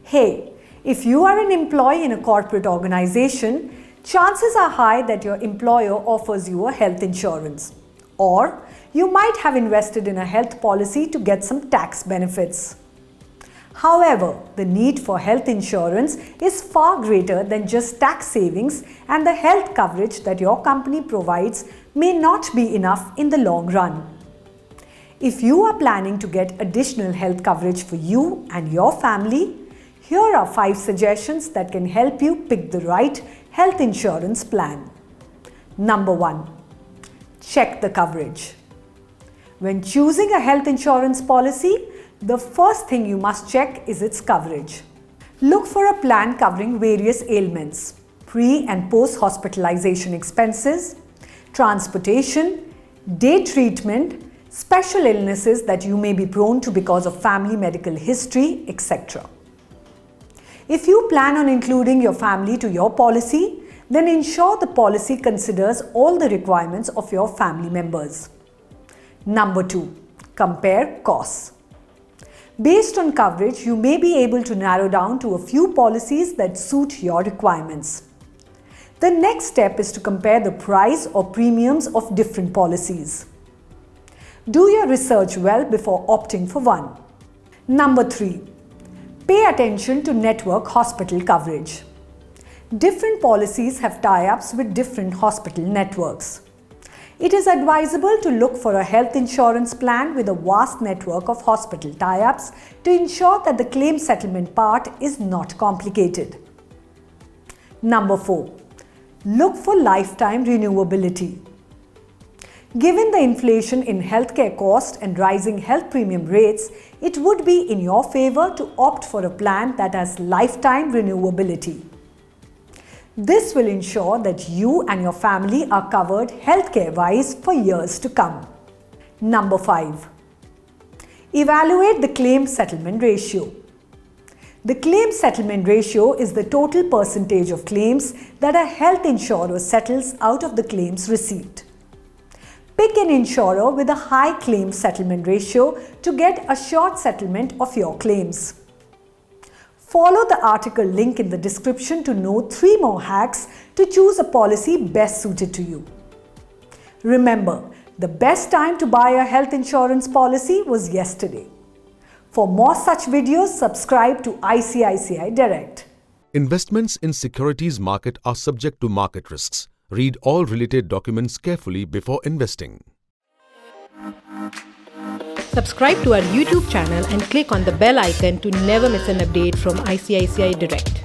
Hey, if you are an employee in a corporate organization, chances are high that your employer offers you a health insurance. Or you might have invested in a health policy to get some tax benefits. However, the need for health insurance is far greater than just tax savings, and the health coverage that your company provides may not be enough in the long run. If you are planning to get additional health coverage for you and your family, here are 5 suggestions that can help you pick the right health insurance plan. Number 1. Check the coverage. When choosing a health insurance policy, the first thing you must check is its coverage. Look for a plan covering various ailments, pre- and post-hospitalization expenses, transportation, day treatment, special illnesses that you may be prone to because of family medical history, etc. If you plan on including your family to your policy, then ensure the policy considers all the requirements of your family members. Number 2. Compare costs. Based on coverage, you may be able to narrow down to a few policies that suit your requirements. The next step is to compare the price or premiums of different policies. Do your research well before opting for one. Number 3. Pay attention to network hospital coverage. Different policies have tie-ups with different hospital networks. It is advisable to look for a health insurance plan with a vast network of hospital tie-ups to ensure that the claim settlement part is not complicated. Number 4. Look for lifetime renewability. Given the inflation in healthcare cost and rising health premium rates, it would be in your favor to opt for a plan that has lifetime renewability. This will ensure that you and your family are covered healthcare-wise for years to come. Number 5. Evaluate the claim settlement ratio. The claim settlement ratio is the total percentage of claims that a health insurer settles out of the claims received. Pick an insurer with a high claim settlement ratio to get a short settlement of your claims. Follow the article link in the description to know 3 more hacks to choose a policy best suited to you. Remember, the best time to buy a health insurance policy was yesterday. For more such videos, subscribe to ICICI Direct. Investments in securities market are subject to market risks. Read all related documents carefully before investing. Subscribe to our YouTube channel and click on the bell icon to never miss an update from ICICI Direct.